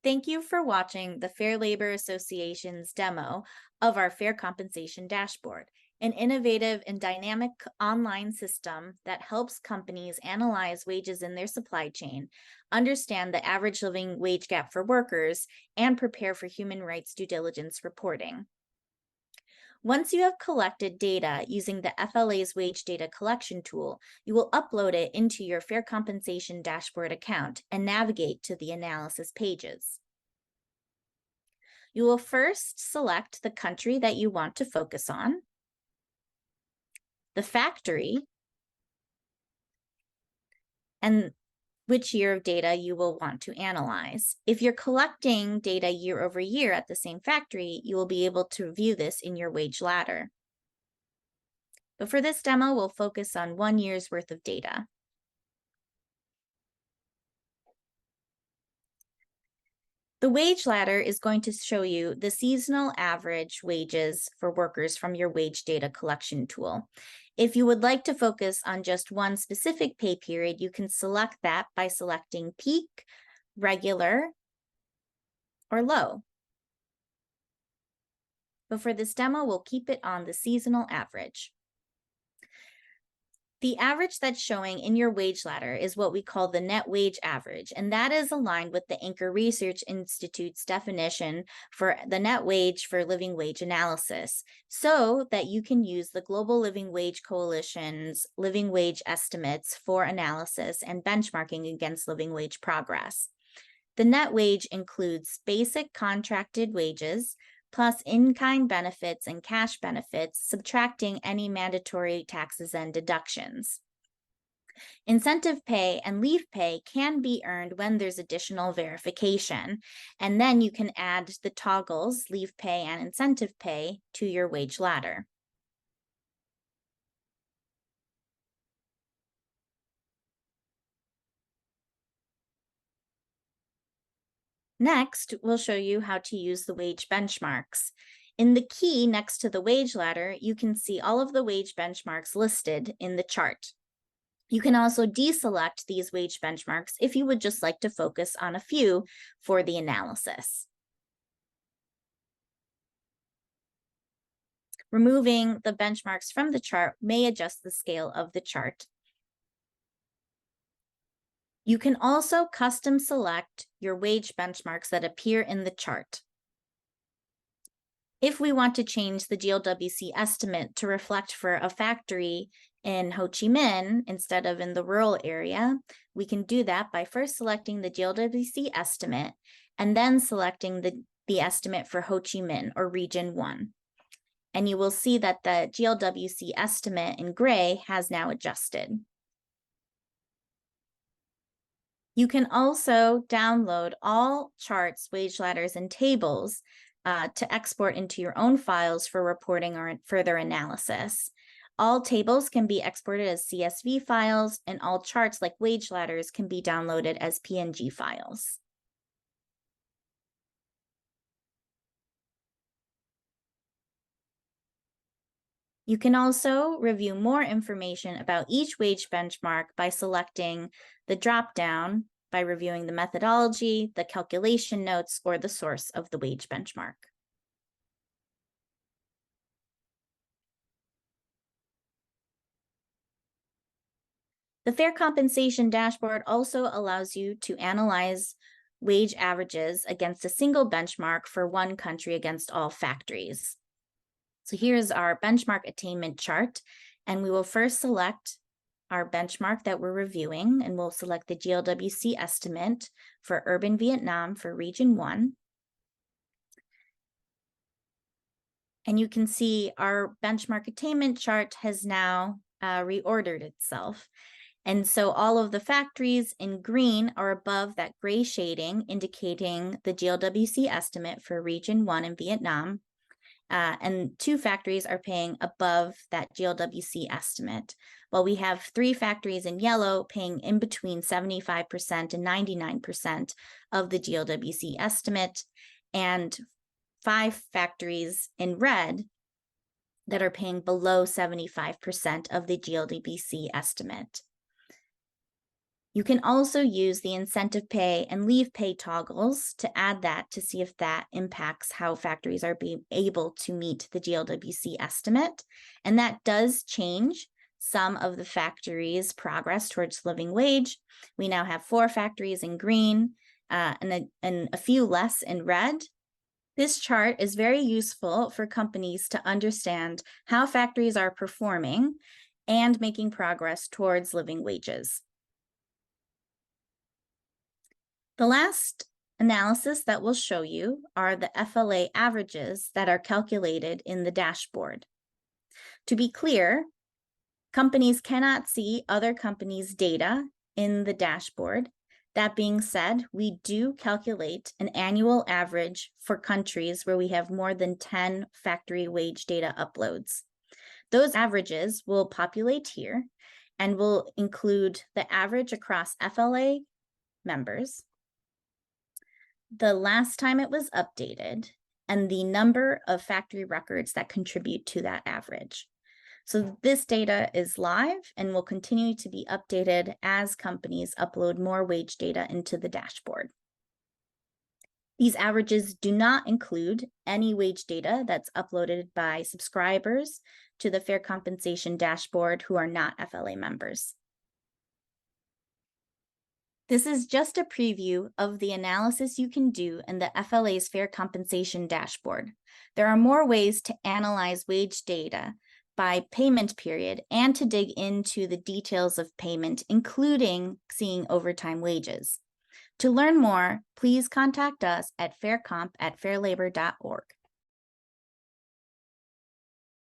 Thank you for watching the Fair Labor Association's demo of our Fair Compensation Dashboard, an innovative and dynamic online system that helps companies analyze wages in their supply chain, understand the average living wage gap for workers, and prepare for human rights due diligence reporting. Once you have collected data using the FLA's wage data collection tool, you will upload it into your Fair Compensation Dashboard account and navigate to the analysis pages. You will first select the country that you want to focus on, the factory, and which year of data you will want to analyze. If you're collecting data year over year at the same factory, you will be able to view this in your wage ladder. But for this demo, we'll focus on 1 year's worth of data. The wage ladder is going to show you the seasonal average wages for workers from your wage data collection tool. If you would like to focus on just one specific pay period, you can select that by selecting peak, regular, or low. But for this demo, we'll keep it on the seasonal average. The average that's showing in your wage ladder is what we call the net wage average, and that is aligned with the Anchor Research Institute's definition for the net wage for living wage analysis, so that you can use the Global Living Wage Coalition's living wage estimates for analysis and benchmarking against living wage progress. The net wage includes basic contracted wages, plus in-kind benefits and cash benefits, subtracting any mandatory taxes and deductions. Incentive pay and leave pay can be earned when there's additional verification, and then you can add the toggles, leave pay and incentive pay, to your wage ladder. Next, we'll show you how to use the wage benchmarks. In the key next to the wage ladder, you can see all of the wage benchmarks listed in the chart. You can also deselect these wage benchmarks if you would just like to focus on a few for the analysis. Removing the benchmarks from the chart may adjust the scale of the chart. You can also custom select your wage benchmarks that appear in the chart. If we want to change the GLWC estimate to reflect for a factory in Ho Chi Minh instead of in the rural area, we can do that by first selecting the GLWC estimate and then selecting the estimate for Ho Chi Minh or Region 1. And you will see that the GLWC estimate in gray has now adjusted. You can also download all charts, wage ladders, and tables to export into your own files for reporting or further analysis. All tables can be exported as CSV files, and all charts like wage ladders can be downloaded as PNG files. You can also review more information about each wage benchmark by selecting the drop-down by reviewing the methodology, the calculation notes, or the source of the wage benchmark. The Fair Compensation Dashboard also allows you to analyze wage averages against a single benchmark for one country against all factories. So here's our benchmark attainment chart, and we will first select our benchmark that we're reviewing, and we'll select the GLWC estimate for urban Vietnam for Region 1. And you can see our benchmark attainment chart has now reordered itself. And so all of the factories in green are above that gray shading, indicating the GLWC estimate for Region 1 in Vietnam. And 2 factories are paying above that GLWC estimate, while we have 3 factories in yellow paying in between 75% and 99% of the GLWC estimate, and 5 factories in red that are paying below 75% of the GLWC estimate. You can also use the incentive pay and leave pay toggles to add that to see if that impacts how factories are being able to meet the GLWC estimate. And that does change some of the factories' progress towards living wage. We now have 4 factories in green and a few less in red. This chart is very useful for companies to understand how factories are performing and making progress towards living wages. The last analysis that we'll show you are the FLA averages that are calculated in the dashboard. To be clear, companies cannot see other companies' data in the dashboard. That being said, we do calculate an annual average for countries where we have more than 10 factory wage data uploads. Those averages will populate here and will include the average across FLA members, the last time it was updated, and the number of factory records that contribute to that average. So this data is live and will continue to be updated as companies upload more wage data into the dashboard. These averages do not include any wage data that's uploaded by subscribers to the Fair Compensation dashboard who are not FLA members. This is just a preview of the analysis you can do in the FLA's Fair Compensation dashboard. There are more ways to analyze wage data by payment period and to dig into the details of payment, including seeing overtime wages. To learn more, please contact us at faircomp@fairlabor.org.